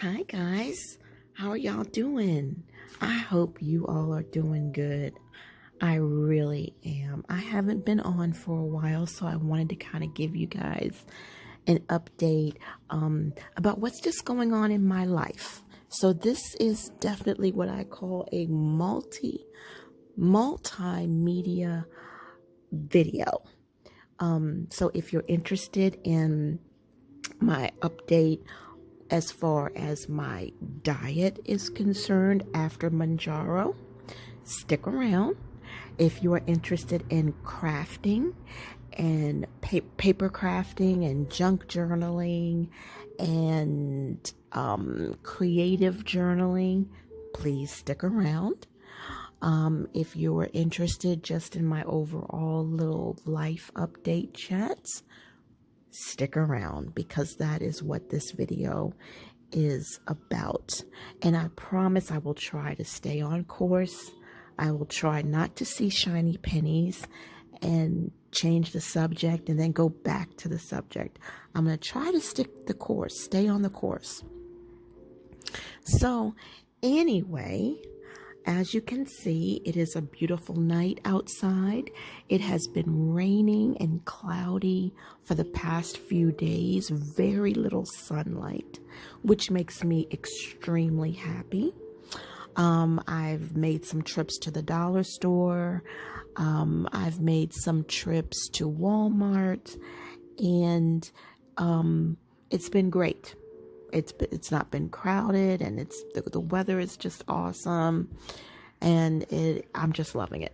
Hi guys, how are y'all doing? I hope you all are doing good. I really am. I haven't been on for a while, so I wanted to kind of give you guys an update about what's just going on in my life. So this is definitely what I call a multimedia video. So if you're interested in my update as far as my diet is concerned after Manjaro, stick around. If you are interested in crafting and paper crafting and junk journaling and creative journaling, please stick around. If you are interested just in my overall little life update chats, stick around because that is what this video is about. And I promise I will try to stay on course. I will try not to see shiny pennies and change the subject and then go back to the subject. I'm going to try to stick the course, stay on the course. So anyway, as you can see, it is a beautiful night outside. It has been raining and cloudy for the past few days. Very little sunlight, which makes me extremely happy. I've made some trips to the dollar store. I've made some trips to Walmart, and it's been great. It's not been crowded, and the weather is just awesome, and I'm just loving it.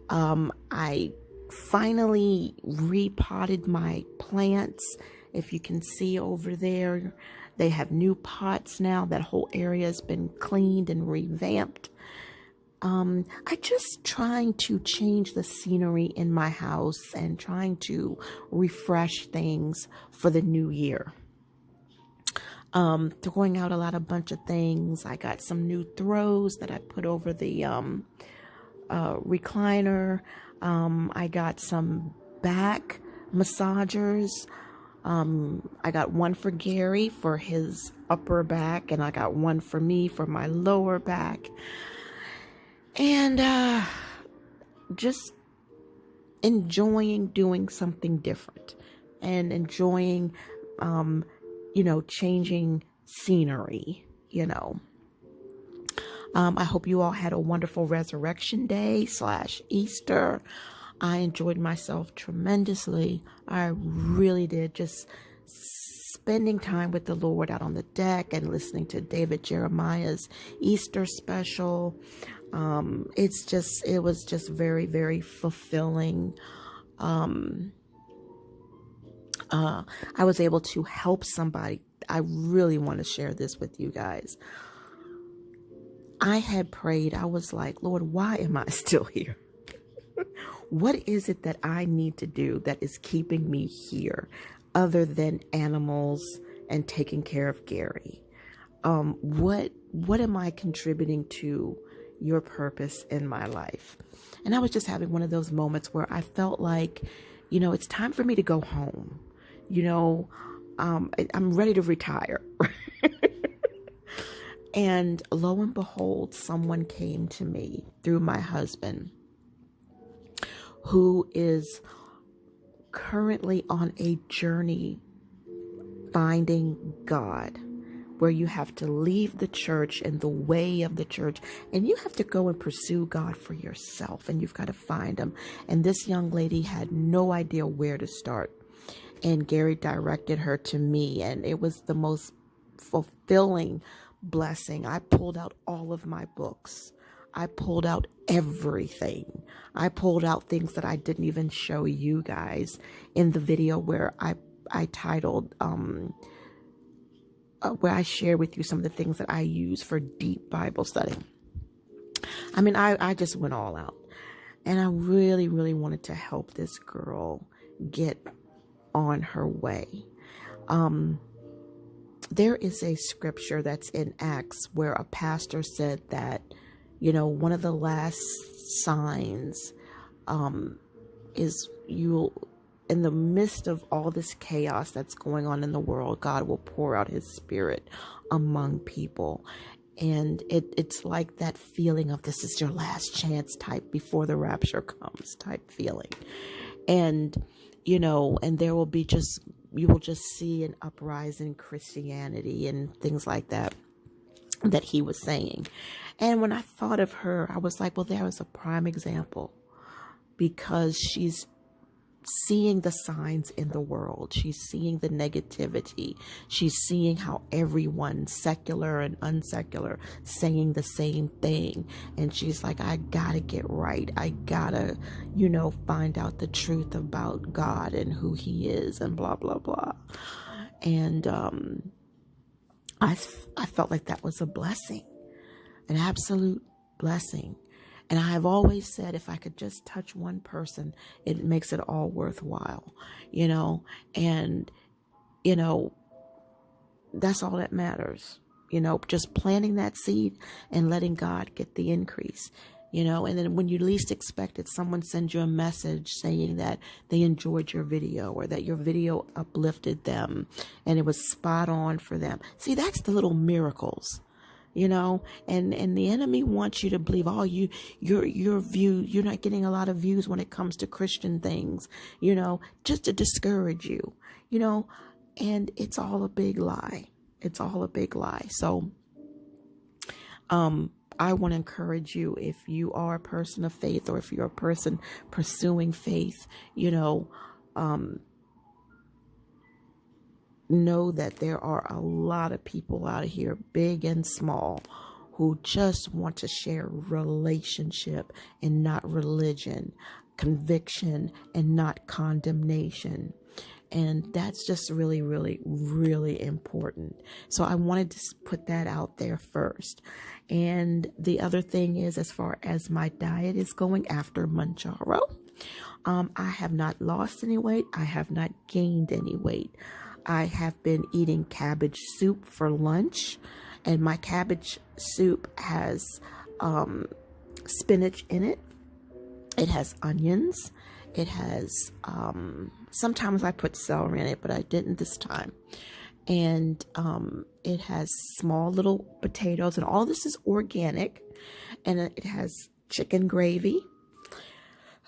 I finally repotted my plants. If you can see over there, they have new pots now. That whole area has been cleaned and revamped. I just trying to change the scenery in my house and trying to refresh things for the new year. Throwing out a bunch of things. I got some new throws that I put over the recliner. I got some back massagers. I got one for Gary for his upper back, and I got one for me for my lower back. And just enjoying doing something different and enjoying changing scenery, I hope you all had a wonderful Resurrection Day / Easter. I enjoyed myself tremendously. I really did. Just spending time with the Lord out on the deck and listening to David Jeremiah's Easter special. It was just very, very fulfilling. I was able to help somebody. I really want to share this with you guys. I had prayed. I was like, Lord, why am I still here? What is it that I need to do that is keeping me here other than animals and taking care of Gary? What am I contributing to your purpose in my life? And I was just having one of those moments where I felt like, it's time for me to go home. I'm ready to retire. And lo and behold, someone came to me through my husband, who is currently on a journey finding God, where you have to leave the church and the way of the church, and you have to go and pursue God for yourself, and you've got to find him. And this young lady had no idea where to start. And Gary directed her to me, and it was the most fulfilling blessing. I pulled out all of my books. I pulled out everything. I pulled out things that I didn't even show you guys in the video where I titled, where I share with you some of the things that I use for deep Bible study. I mean, I just went all out, and I really, really wanted to help this girl get on her way. There is a scripture that's in Acts where a pastor said that, one of the last signs is in the midst of all this chaos that's going on in the world, God will pour out his spirit among people. And it's like that feeling of this is your last chance type before the rapture comes type feeling. And, and there will be you will just see an uprising in Christianity and things like that he was saying. And when I thought of her, I was like, well, there is a prime example, because she's seeing the signs in the world. She's seeing the negativity. She's seeing how everyone, secular and unsecular, saying the same thing. And she's like, I gotta get right. I gotta, find out the truth about God and who he is and blah, blah, blah. And I felt like that was a blessing, an absolute blessing. And I have always said, if I could just touch one person, it makes it all worthwhile, and, that's all that matters, just planting that seed and letting God get the increase, and then when you least expect it, someone sends you a message saying that they enjoyed your video or that your video uplifted them and it was spot on for them. See, that's the little miracles. And the enemy wants you to believe, your view, you're not getting a lot of views when it comes to Christian things, just to discourage you, and it's all a big lie. It's all a big lie. So, I want to encourage you, if you are a person of faith or if you're a person pursuing faith, know that there are a lot of people out here, big and small, who just want to share relationship and not religion, conviction and not condemnation. And that's just really, really, really important. So I wanted to put that out there first. And the other thing is, as far as my diet is going after Manjaro, I have not lost any weight. I have not gained any weight. I have been eating cabbage soup for lunch, and my cabbage soup has spinach in it. It has onions. It has, sometimes I put celery in it, but I didn't this time. And it has small little potatoes, and all this is organic. And it has chicken gravy.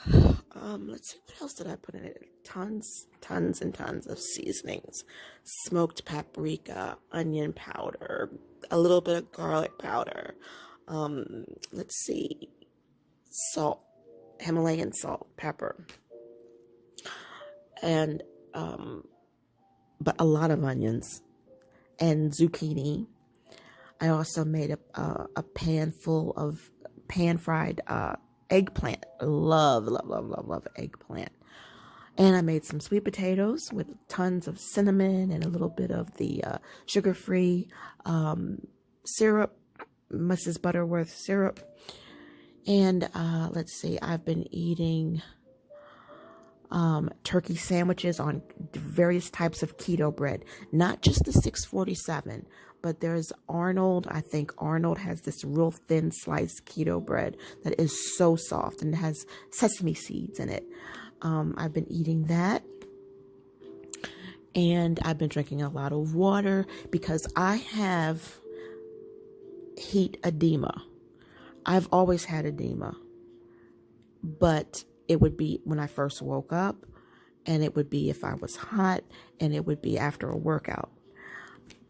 Let's see, what else did I put in it? Tons and tons of seasonings. Smoked paprika, onion powder, a little bit of garlic powder. Let's see, salt, Himalayan salt, pepper. And, but a lot of onions and zucchini. I also made a pan full of pan-fried eggplant. Love eggplant. And I made some sweet potatoes with tons of cinnamon and a little bit of the sugar-free syrup, Mrs. Butterworth syrup. And let's see, I've been eating turkey sandwiches on various types of keto bread, not just the 647, but there's Arnold. I think Arnold has this real thin sliced keto bread that is so soft and has sesame seeds in it. I've been eating that, and I've been drinking a lot of water because I have heat edema. I've always had edema, but it would be when I first woke up, and it would be if I was hot, and it would be after a workout.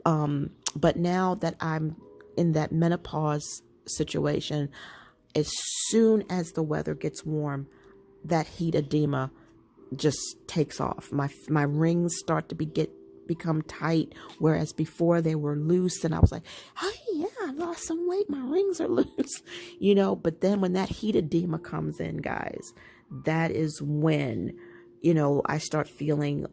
But now that I'm in that menopause situation, as soon as the weather gets warm, that heat edema just takes off. My rings start to become tight, whereas before they were loose, and I was like, hey, yeah, I lost some weight, my rings are loose, but then when that heat edema comes in, guys, that is when, I start feeling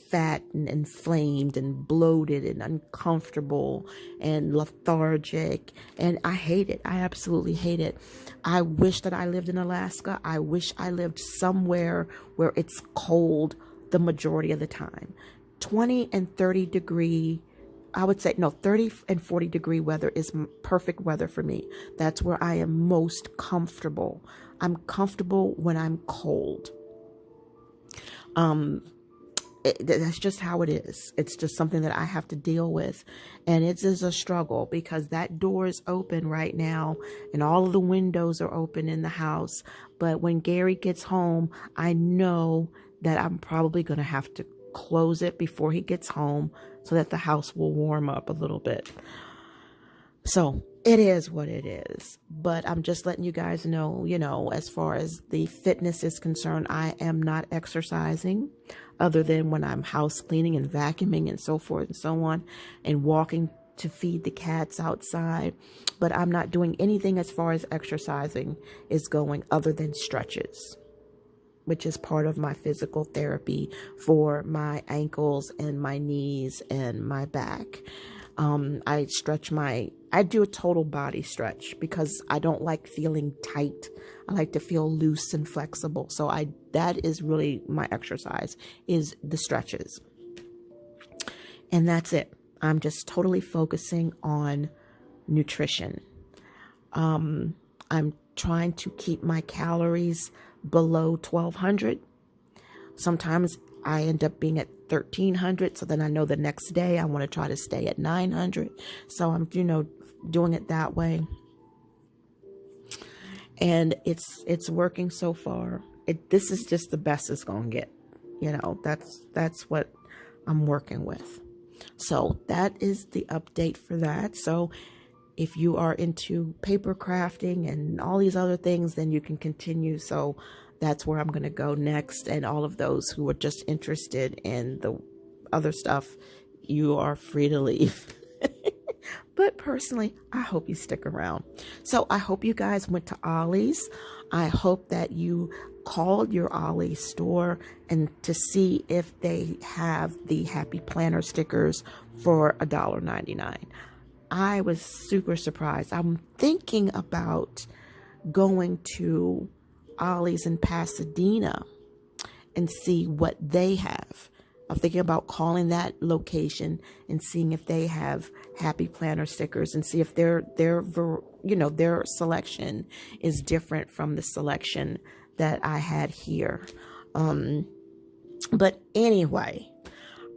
fat and inflamed and bloated and uncomfortable and lethargic, and I hate it. I absolutely hate it. I wish that I lived in Alaska. I wish I lived somewhere where it's cold the majority of the time. 20 and 30 degree, I would say, no, 30 and 40 degree weather is perfect weather for me. That's where I am most comfortable. I'm comfortable when I'm cold. That's just how it is. It's just something that I have to deal with. And it is a struggle because that door is open right now and all of the windows are open in the house. But when Gary gets home, I know that I'm probably going to have to close it before he gets home so that the house will warm up a little bit. So it is what it is. But I'm just letting you guys know, as far as the fitness is concerned, I am not exercising other than when I'm house cleaning and vacuuming and so forth and so on, and walking to feed the cats outside. But I'm not doing anything as far as exercising is going other than stretches, which is part of my physical therapy for my ankles and my knees and my back. I do a total body stretch because I don't like feeling tight. I like to feel loose and flexible. So that is really my exercise, is the stretches. And that's it. I'm just totally focusing on nutrition. I'm trying to keep my calories below 1,200. Sometimes I end up being at 1,300. So then I know the next day I want to try to stay at 900. So I'm, doing it that way. And it's working so far. This is just the best it's going to get. That's what I'm working with. So that is the update for that. So if you are into paper crafting and all these other things, then you can continue. So that's where I'm going to go next. And all of those who are just interested in the other stuff, you are free to leave. But personally, I hope you stick around. So I hope you guys went to Ollie's. I hope that you called your Ollie's store and to see if they have the Happy Planner stickers for $1.99. I was super surprised. I'm thinking about going to Ollie's in Pasadena and see what they have. I'm thinking about calling that location and seeing if they have Happy Planner stickers and see if their selection is different from the selection that I had here. But anyway,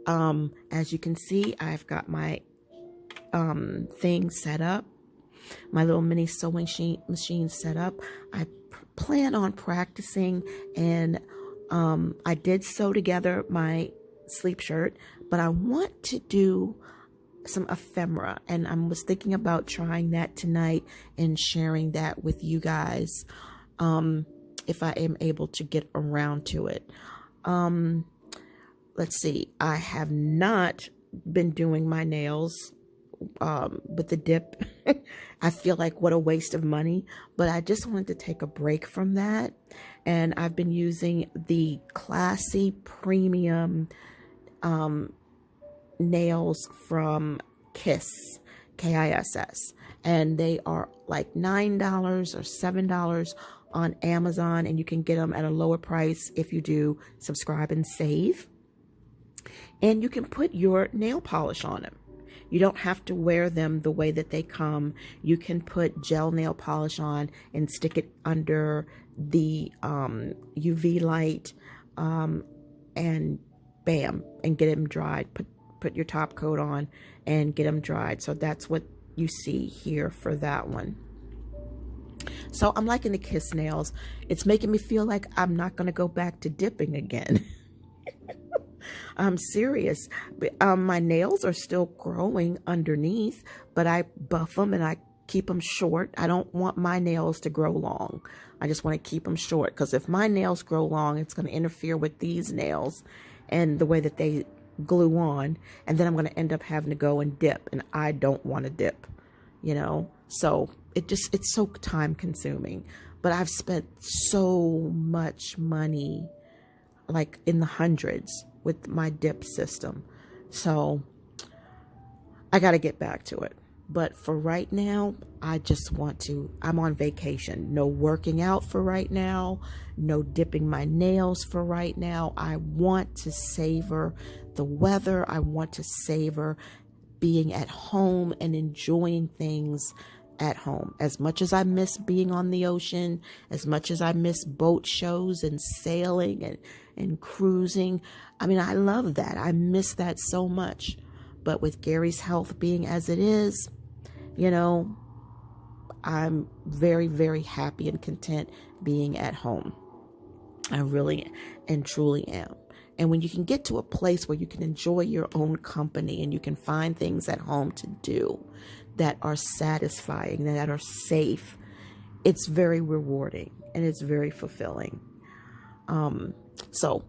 as you can see, I've got my thing set up, my little mini sewing machine set up. I plan on practicing, and I did sew together my sleep shirt, but I want to do some ephemera, and I was thinking about trying that tonight and sharing that with you guys, if I am able to get around to it. Let's see, I have not been doing my nails with the dip. I feel like what a waste of money, but I just wanted to take a break from that, and I've been using the Classy Premium nails from Kiss, Kiss, and they are like $9 or $7 on Amazon, and you can get them at a lower price if you do subscribe and save. And you can put your nail polish on them. You don't have to wear them the way that they come. You can put gel nail polish on and stick it under the UV light, and bam, and get them dried. Put your top coat on and get them dried. So that's what you see here for that one. So I'm liking the Kiss nails. It's making me feel like I'm not going to go back to dipping again. I'm serious. My nails are still growing underneath, but I buff them and I keep them short. I don't want my nails to grow long. I just want to keep them short, because if my nails grow long, it's going to interfere with these nails and the way that they glue on, and then I'm going to end up having to go and dip, and I don't want to dip, so it's so time consuming. But I've spent so much money, like in the hundreds, with my dip system, so I got to get back to it. But for right now, I'm on vacation. No working out for right now. No dipping my nails for right now. I want to savor the weather. I want to savor being at home and enjoying things at home. As much as I miss being on the ocean, as much as I miss boat shows and sailing and cruising, I mean, I love that. I miss that so much. But with Gary's health being as it is, you know, I'm very, very happy and content being at home. I really and truly am. And when you can get to a place where you can enjoy your own company and you can find things at home to do that are satisfying, that are safe, it's very rewarding and it's very fulfilling. So,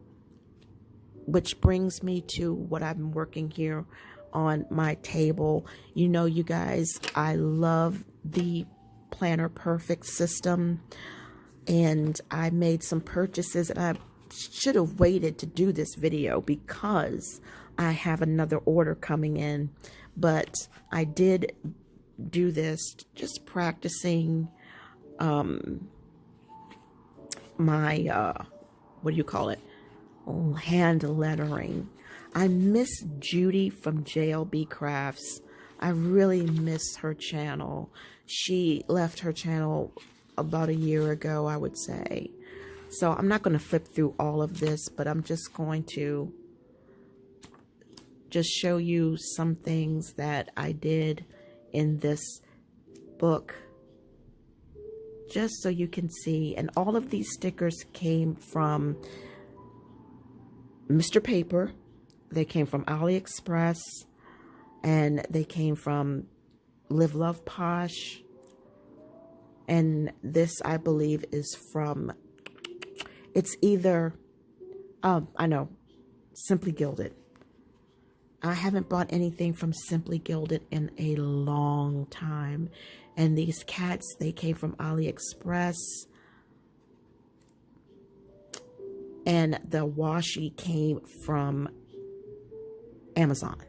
which brings me to what I'm working here on my table. You know, you guys, I love the Planner Perfect system, and I made some purchases, and I should have waited to do this video because I have another order coming in, but I did do this just practicing my what do you call it, hand lettering. I miss Judy from JLB Crafts. I really miss her channel. She left her channel about a year ago, I would say. So I'm not going to flip through all of this, but I'm just going to just show you some things that I did in this book, just so you can see. And all of these stickers came from Mr. Paper. They came from AliExpress, and they came from Live Love Posh. And this, I believe, is from, it's either, I know, Simply Gilded. I haven't bought anything from Simply Gilded in a long time. And these cats, they came from AliExpress. And the washi came from Amazon.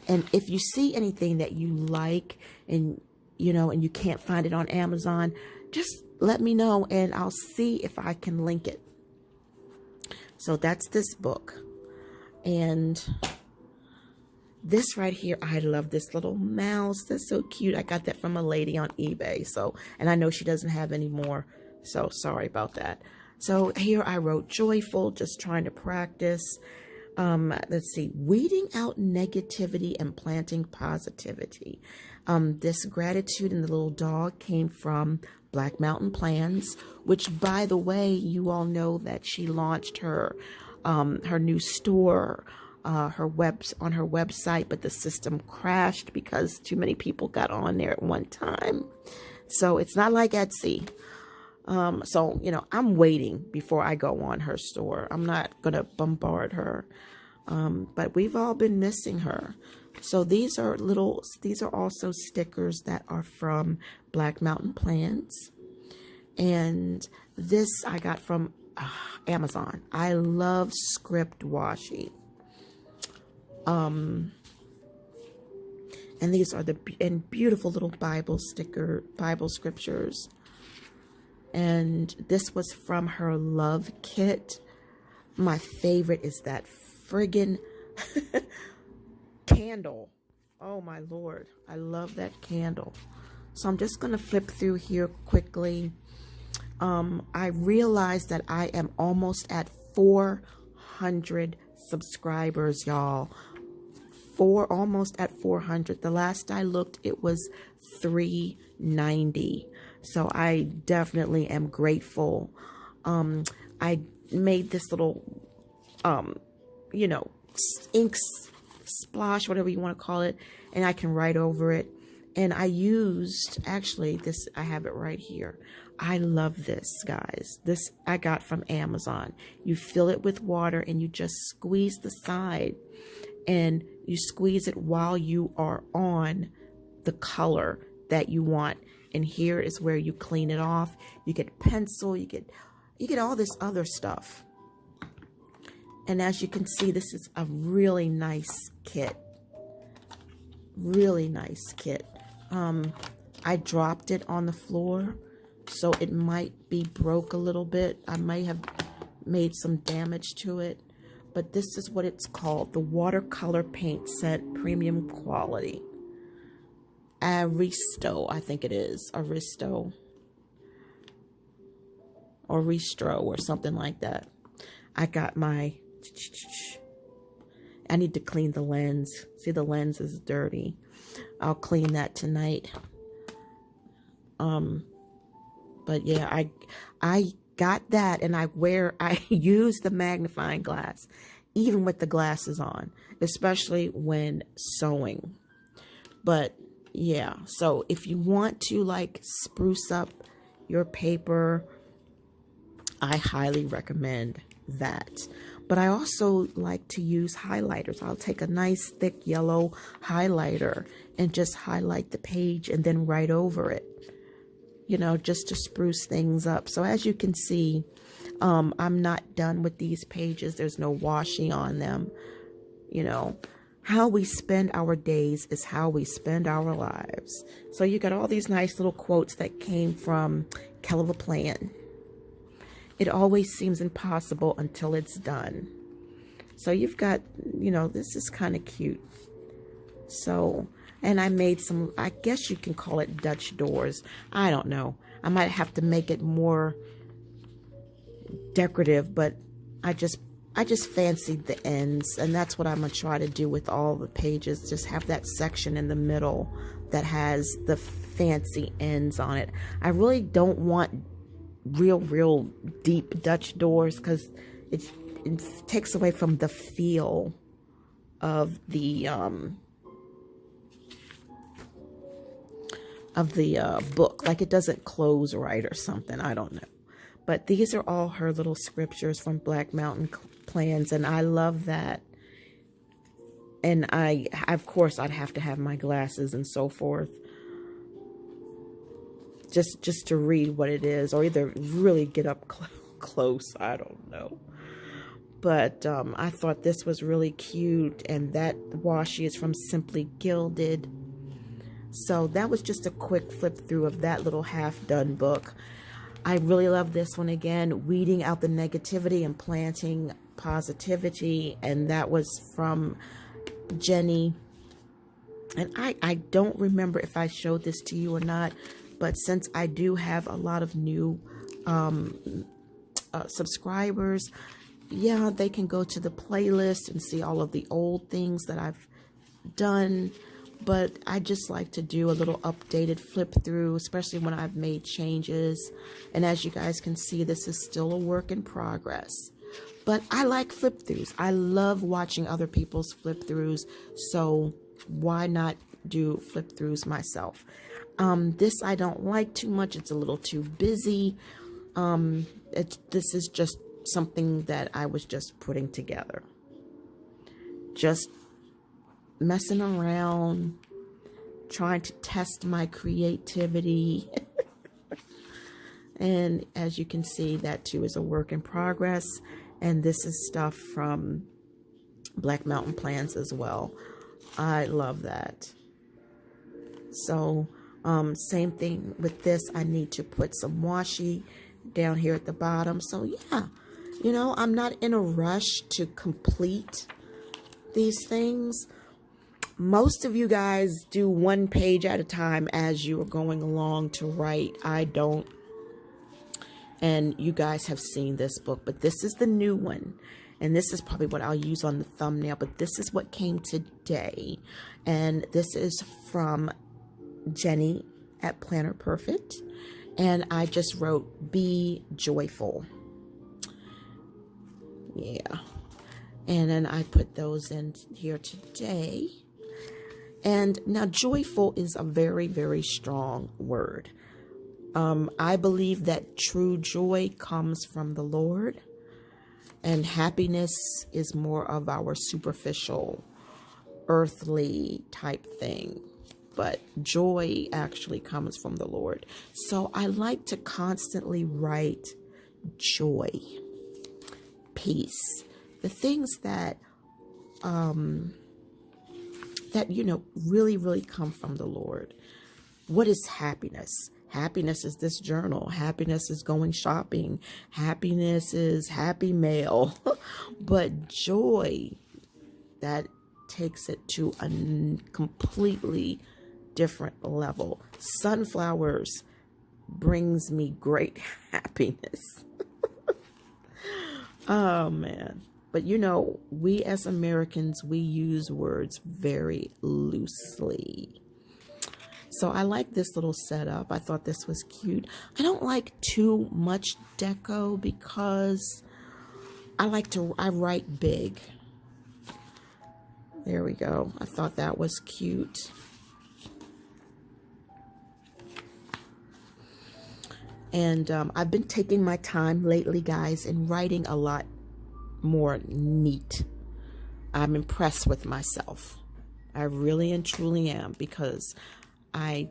And if you see anything that you like and, you know, and you can't find it on Amazon, just let me know and I'll see if I can link it. So that's this book. And this right here, I love this little mouse. That's so cute. I got that from a lady on eBay. So, and I know she doesn't have any more. So sorry about that. So here I wrote joyful, just trying to practice. Let's see, weeding out negativity and planting positivity. This gratitude and the little dog came from Black Mountain Plans, which, by the way, you all know that she launched her new store, on her website, but the system crashed because too many people got on there at one time. So it's not like Etsy. So, you know, I'm waiting before I go on her store. I'm not going to bombard her. But we've all been missing her. So these are also stickers that are from Black Mountain Plans. And this I got from Amazon. I love script washi. And these are the beautiful little Bible scriptures. And this was from her love kit. My favorite is that friggin' candle. Oh my Lord. I love that candle. So I'm just going to flip through here quickly. I realized that I am almost at 400 subscribers, y'all. Almost at 400. The last I looked, it was 390. So I definitely am grateful. I made this little, you know, ink splash, whatever you want to call it, and I can write over it. And I used, actually, this, I have it right here. I love this, guys. This I got from Amazon. You fill it with water and you just squeeze the side, and you squeeze it while you are on the color that you want. And here is where you clean it off. You get pencil, you get all this other stuff. And as you can see, this is a really nice kit. Really nice kit. I dropped it on the floor, so it might be broke a little bit. I might have made some damage to it. But this is what it's called, the watercolor paint set, premium quality. Aristo, I think it is. Aristo. Or Restro or something like that. I got my... I need to clean the lens. See, the lens is dirty. I'll clean that tonight. But yeah, I got that, and I use the magnifying glass, even with the glasses on, especially when sewing. But yeah, so if you want to like spruce up your paper, I highly recommend that. But I also like to use highlighters. I'll take a nice thick yellow highlighter and just highlight the page and then write over it, you know, just to spruce things up. So as you can see, I'm not done with these pages. There's no washing on them. You know, how we spend our days is how we spend our lives. So you got all these nice little quotes that came from Hell of a Plan. It always seems impossible until it's done. So you've got, you know, this is kind of cute. So, and I made some, I guess you can call it Dutch doors. I don't know. I might have to make it more decorative, but I just fancied the ends, and that's what I'm going to try to do with all the pages. Just have that section in the middle that has the fancy ends on it. I really don't want real deep Dutch doors because it takes away from the feel of the book. Like it doesn't close right or something. I don't know. But these are all her little scriptures from Black Mountain Plans, and I love that. And of course, I'd have to have my glasses and so forth. Just to read what it is, or either really get up close. I don't know. But I thought this was really cute, and that washi is from Simply Gilded. So that was just a quick flip through of that little half-done book. I really love this one again, Weeding Out the Negativity and Planting Positivity, and that was from Jenny. And I don't remember if I showed this to you or not, but since I do have a lot of new subscribers, yeah, they can go to the playlist and see all of the old things that I've done. But I just like to do a little updated flip through, especially when I've made changes. And as you guys can see, this is still a work in progress. But I like flip throughs. I love watching other people's flip throughs. So why not do flip throughs myself? This I don't like too much. It's a little too busy. This is just something that I was just putting together. Just messing around, trying to test my creativity. And as you can see, that too is a work in progress. And this is stuff from Black Mountain Plans as well. I love that. So same thing with this. I need to put some washi down here at the bottom. So yeah, you know, I'm not in a rush to complete these things. Most of you guys do one page at a time as you are going along to write. I don't. And you guys have seen this book, but this is the new one. And this is probably what I'll use on the thumbnail, but this is what came today. And this is from Jenny at Planner Perfect. And I just wrote, be joyful. Yeah. And then I put those in here today. And now joyful is a very, very strong word. I believe that true joy comes from the Lord, and happiness is more of our superficial, earthly type thing. But joy actually comes from the Lord. So I like to constantly write joy, peace, the things that you know, really come from the Lord. What is happiness? Happiness is this journal. Happiness is going shopping. Happiness is happy mail. But joy, that takes it to a completely different level. Sunflowers brings me great happiness. Oh man. But you know, we as Americans, we use words very loosely. So I like this little setup. I thought this was cute. I don't like too much deco because I write big. There we go. I thought that was cute. And I've been taking my time lately, guys, and writing a lot more neat. I'm impressed with myself. I really and truly am, because I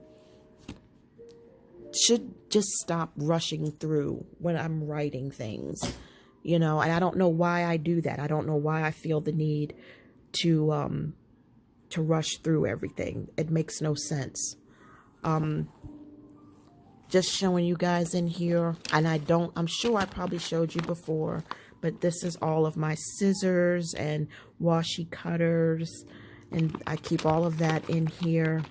should just stop rushing through when I'm writing things, you know, and I don't know why I do that. I don't know why I feel the need to rush through everything. It makes no sense. Just showing you guys in here, and I'm sure I probably showed you before, but this is all of my scissors and washi cutters, and I keep all of that in here.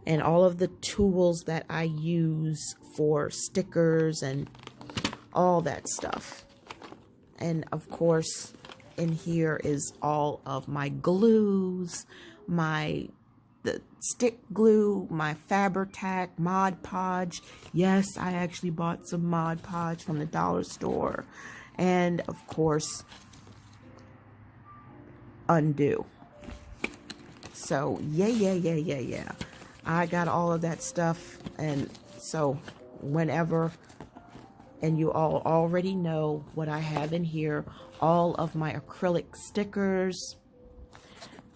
And all of the tools that I use for stickers and all that stuff. And of course, in here is all of my glues, the stick glue, my Faber-Tac, Mod Podge. Yes, I actually bought some Mod Podge from the dollar store. And of course, undo. So yeah. I got all of that stuff, and so whenever, and you all already know what I have in here, all of my acrylic stickers,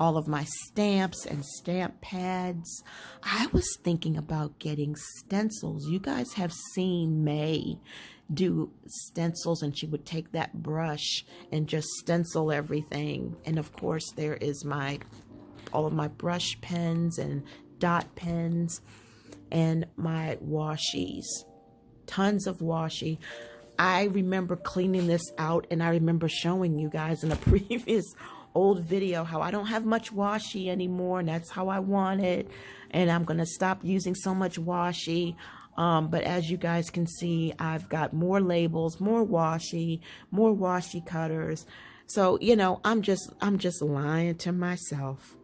all of my stamps and stamp pads. I was thinking about getting stencils. You guys have seen May do stencils, and she would take that brush and just stencil everything. And of course, there is all of my brush pens and dot pens and my washies. Tons of washi. I remember cleaning this out, and I remember showing you guys in a previous old video how I don't have much washi anymore, and that's how I want it, and I'm gonna stop using so much washi. But as you guys can see, I've got more labels, more washi cutters. So, you know, I'm just lying to myself.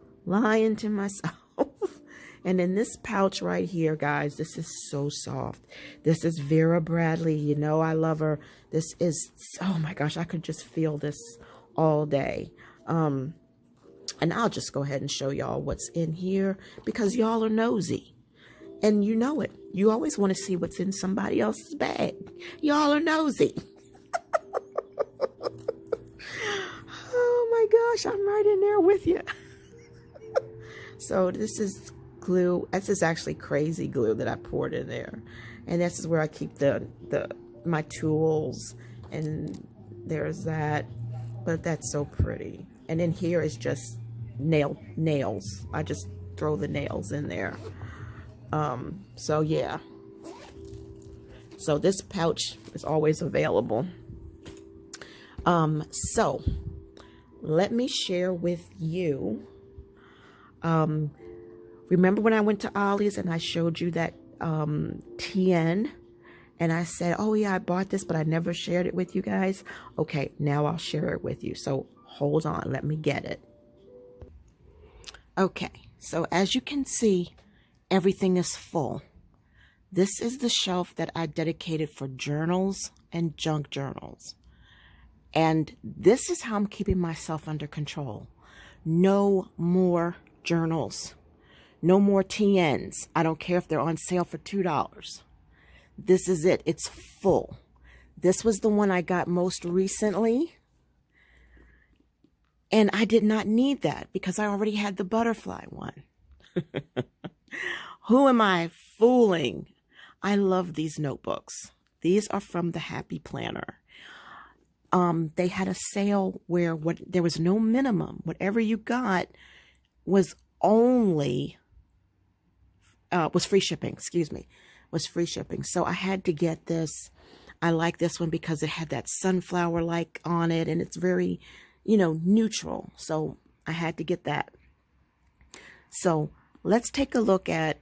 And in this pouch right here, guys, this is so soft. This is Vera Bradley. You know I love her. This is, oh my gosh, I could just feel this all day. And I'll just go ahead and show y'all what's in here, because y'all are nosy. And you know it. You always want to see what's in somebody else's bag. Y'all are nosy. Oh my gosh, I'm right in there with you. So this is glue. This is actually crazy glue that I poured in there, and this is where I keep my tools, and there's that. But that's so pretty. And in here is just nails. I just throw the nails in there. So yeah. So this pouch is always available. So let me share with you. Remember when I went to Ollie's and I showed you that TN, and I said, oh yeah, I bought this, but I never shared it with you guys. Okay, now I'll share it with you. So hold on, let me get it. Okay, so as you can see, everything is full. This is the shelf that I dedicated for journals and junk journals. And this is how I'm keeping myself under control. No more journals. No more TNs. I don't care if they're on sale for $2. This is it. It's full. This was the one I got most recently. And I did not need that because I already had the butterfly one. Who am I fooling? I love these notebooks. These are from the Happy Planner. They had a sale where there was no minimum. Whatever you got was only was free shipping. Excuse me, was free shipping. So I had to get this. I like this one because it had that sunflower like on it, and it's very, you know, neutral. So I had to get that. So let's take a look at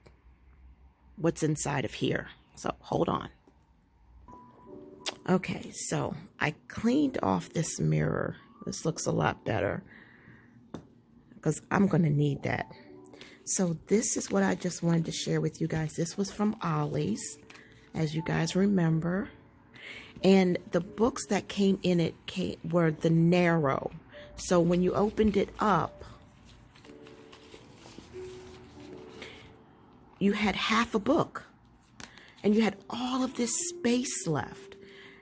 what's inside of here. So hold on. Okay, so I cleaned off this mirror. This looks a lot better because I'm going to need that. So this is what I just wanted to share with you guys. This was from Ollie's, as you guys remember. And the books that came in it were the narrow. So when you opened it up, you had half a book. And you had all of this space left.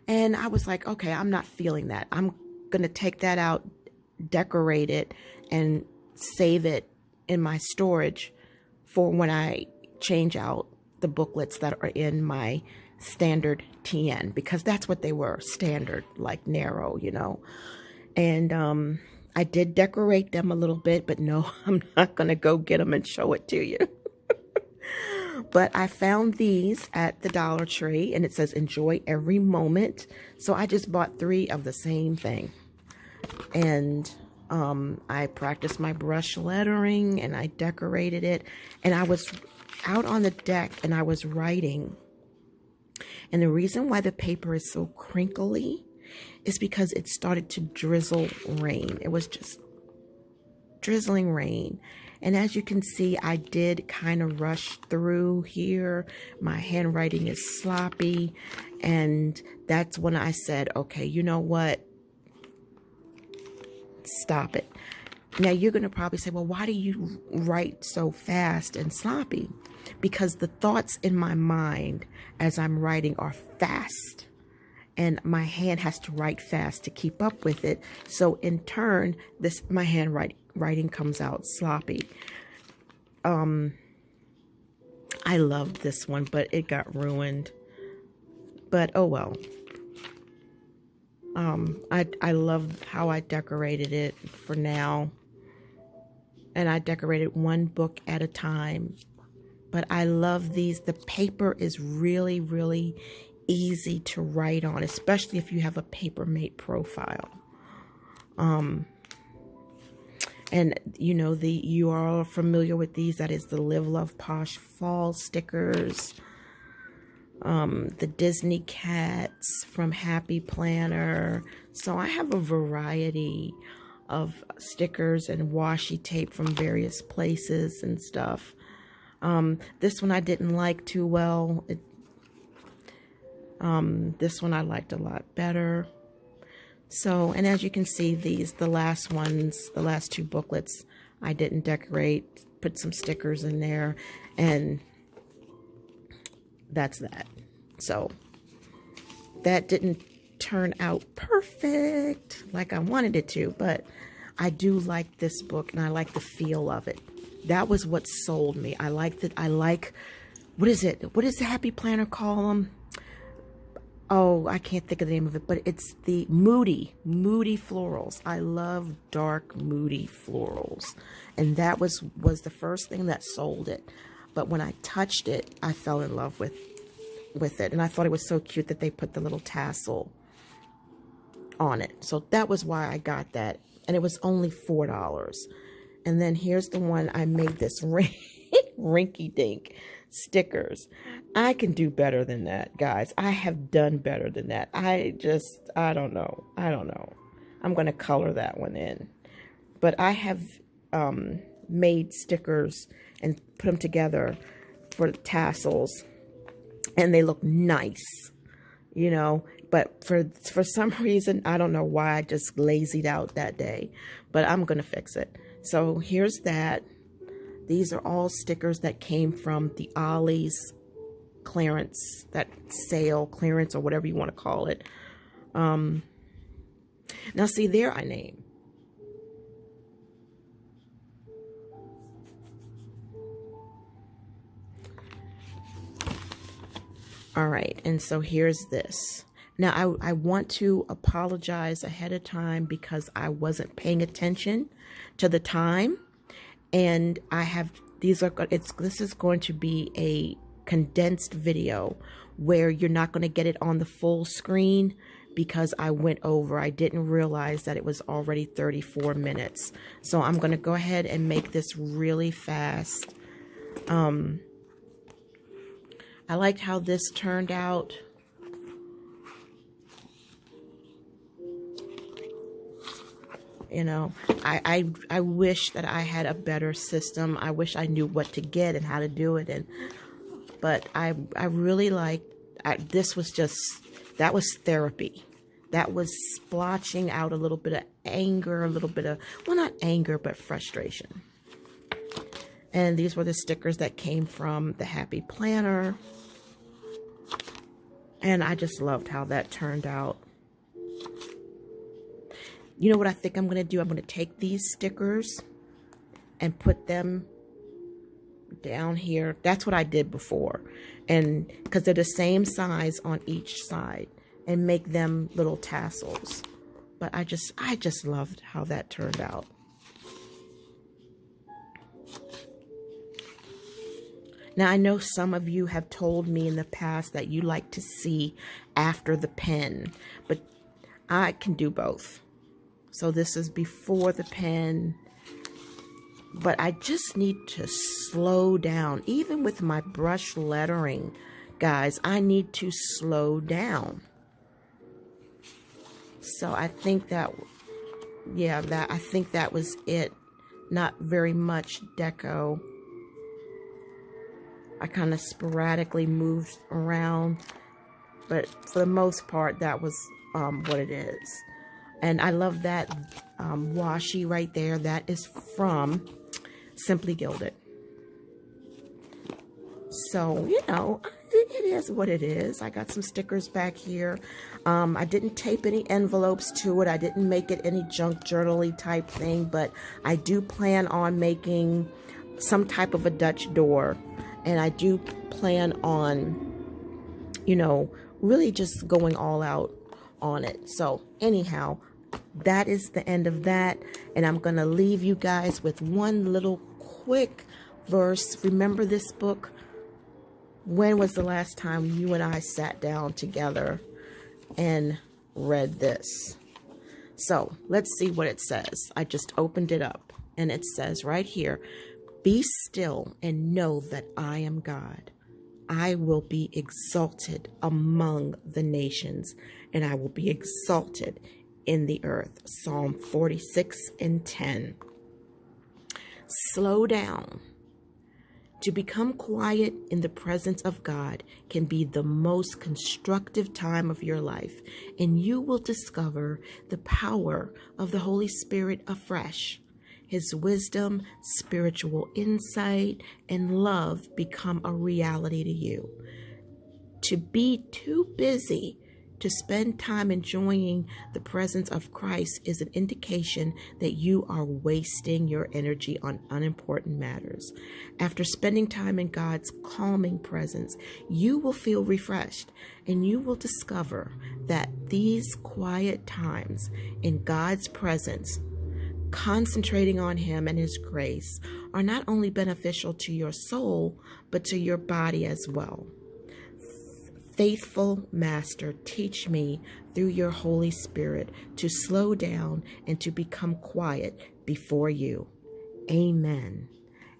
And I was like, okay, I'm not feeling that. I'm going to take that out, decorate it, and save it in my storage for when I change out the booklets that are in my standard TN, because that's what they were, standard, like narrow, you know. And I did decorate them a little bit, but no, I'm not going to go get them and show it to you. But I found these at the Dollar Tree, and it says enjoy every moment. So I just bought 3 of the same thing. And I practiced my brush lettering, and I decorated it. And I was out on the deck, and I was writing. And the reason why the paper is so crinkly is because it started to drizzle rain. It was just drizzling rain. And as you can see, I did kind of rush through here. My handwriting is sloppy. And that's when I said, okay, you know what? Stop it. Now you're going to probably say, well, why do you write so fast and sloppy? Because the thoughts in my mind as I'm writing are fast. And my hand has to write fast to keep up with it. So in turn, my handwriting comes out sloppy. I loved this one, but it got ruined. But oh well. I love how I decorated it for now. And I decorated one book at a time. But I love these. The paper is really, really easy to write on, especially if you have a Papermate profile. And you know, you are all familiar with these. That is the Live Love Posh fall stickers. The Disney cats from Happy Planner. So I have a variety of stickers and washi tape from various places and stuff. This one I didn't like too well. This one I liked a lot better. So, and as you can see, the last 2 booklets, I didn't decorate, put some stickers in there, and that's that. So, that didn't turn out perfect like I wanted it to, but I do like this book, and I like the feel of it. That was what sold me. I liked it. I like, what is it? What does the Happy Planner call them? Oh, I can't think of the name of it, but it's the moody florals. I love dark, moody florals. And that was the first thing that sold it. But when I touched it, I fell in love with it. And I thought it was so cute that they put the little tassel on it. So that was why I got that. And it was only $4. And then here's the one I made, this rinky-dink stickers. I can do better than that, guys. I have done better than that. I don't know. I'm going to color that one in. But I have made stickers and put them together for tassels. And they look nice, you know. But for some reason, I don't know why, I just lazied out that day. But I'm going to fix it. So here's that. These are all stickers that came from the Ollie's clearance, that sale clearance, or whatever you want to call it. Now see, there I name. All right, and so here's this. Now I want to apologize ahead of time because I wasn't paying attention to the time. And I have, this is going to be a condensed video where you're not going to get it on the full screen because I went over. I didn't realize that it was already 34 minutes. So I'm going to go ahead and make this really fast. I liked how this turned out. You know, I wish that I had a better system. I wish I knew what to get and how to do it. But I really like, this was just, that was therapy. That was splotching out a little bit of anger, a little bit of, well, not anger, but frustration. And these were the stickers that came from the Happy Planner. And I just loved how that turned out. You know what I think I'm going to do? I'm going to take these stickers and put them down here. That's what I did before. And because they're the same size on each side, and make them little tassels. But I just loved how that turned out. Now, I know some of you have told me in the past that you like to see after the pen, but I can do both. So this is before the pen, but I just need to slow down. Even with my brush lettering, guys, I need to slow down. So I think that, yeah, I think that was it. Not very much deco. I kind of sporadically moved around, but for the most part, that was what it is. And I love that washi right there. That is from Simply Gilded. So, you know, it is what it is. I got some stickers back here. I didn't tape any envelopes to it. I didn't make it any junk journal-y type thing, but I do plan on making some type of a Dutch door. And I do plan on, you know, really just going all out on it. So anyhow, that is the end of that. And I'm going to leave you guys with one little quick verse. Remember this book? When was the last time you and I sat down together and read this? So let's see what it says. I just opened it up and it says right here, "Be still and know that I am God. I will be exalted among the nations, and I will be exalted in the earth." Psalm 46:10. Slow down. To become quiet in the presence of God can be the most constructive time of your life, and you will discover the power of the Holy Spirit afresh. His wisdom, spiritual insight, and love become a reality to you. To be too busy to spend time enjoying the presence of Christ is an indication that you are wasting your energy on unimportant matters. After spending time in God's calming presence, you will feel refreshed, and you will discover that these quiet times in God's presence, concentrating on Him and His grace, are not only beneficial to your soul, but to your body as well. Faithful Master, teach me through your Holy Spirit to slow down and to become quiet before you. Amen.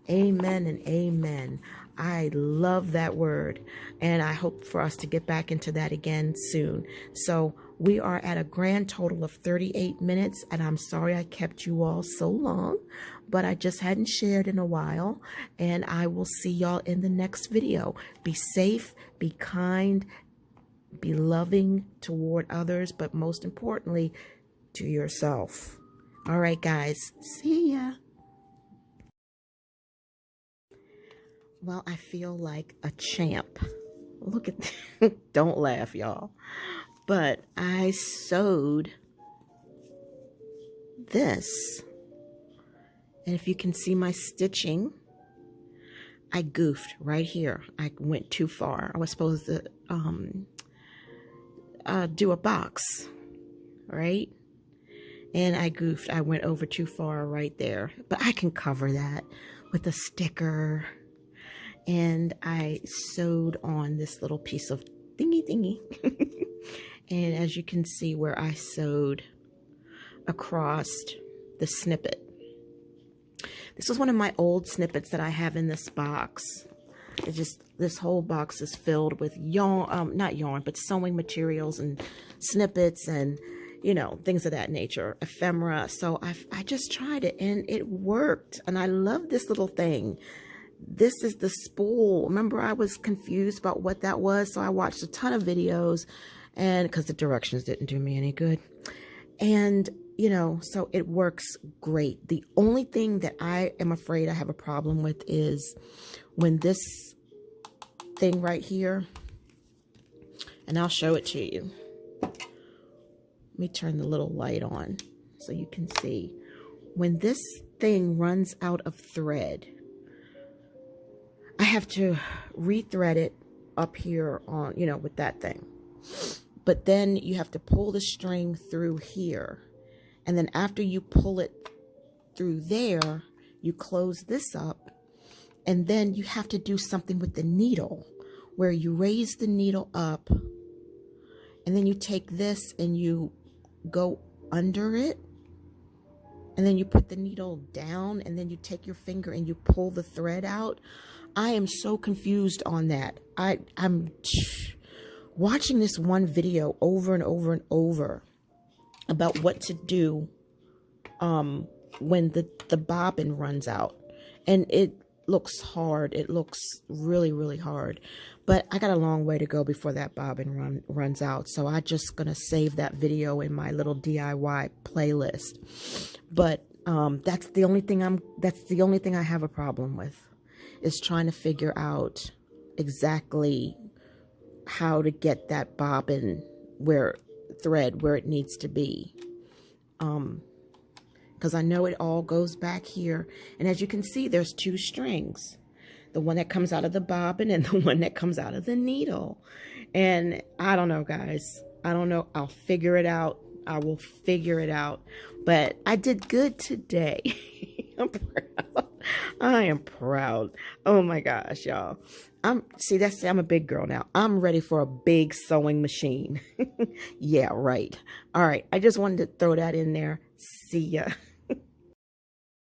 Amen and amen. I love that word, and I hope for us to get back into that again soon. So we are at a grand total of 38 minutes, and I'm sorry I kept you all so long, but I just hadn't shared in a while, and I will see y'all in the next video. Be safe, be kind, be loving toward others, but most importantly, to yourself. All right, guys. See ya. Well, I feel like a champ. Look at that. Don't laugh, y'all. But I sewed this. And if you can see my stitching, I goofed right here. I went too far. I was supposed to do a box, right? And I goofed. I went over too far right there. But I can cover that with a sticker. And I sewed on this little piece of thingy. And as you can see where I sewed across the snippet. This is one of my old snippets that I have in this box. It's just, this whole box is filled with yarn, not yarn, but sewing materials and snippets and, you know, things of that nature, ephemera. So I just tried it and it worked. And I love this little thing. This is the spool. Remember, I was confused about what that was. So I watched a ton of videos, and because the directions didn't do me any good. And, you know, so it works great. The only thing that I am afraid I have a problem with is when this thing right here, and I'll show it to you. Let me turn the little light on so you can see. When this thing runs out of thread, I have to rethread it up here on, you know, with that thing. But then you have to pull the string through here. And then after you pull it through there, you close this up. And then you have to do something with the needle where you raise the needle up. And then you take this and you go under it. And then you put the needle down. And then you take your finger and you pull the thread out. I am so confused on that. I'm watching this one video over and over and over about what to do when the bobbin runs out. And it looks hard. It looks really, really hard. But I got a long way to go before that bobbin runs out. So I'm just going to save that video in my little DIY playlist. But that's the only thing I have a problem with, is trying to figure out exactly how to get that bobbin thread where it needs to be. Because I know it all goes back here. And as you can see, there's two strings. The one that comes out of the bobbin and the one that comes out of the needle. And I don't know, guys. I don't know. I'll figure it out. I will figure it out. But I did good today. I'm proud. I am proud. Oh my gosh, y'all. I'm a big girl now. I'm ready for a big sewing machine. Yeah, right. All right. I just wanted to throw that in there. See ya.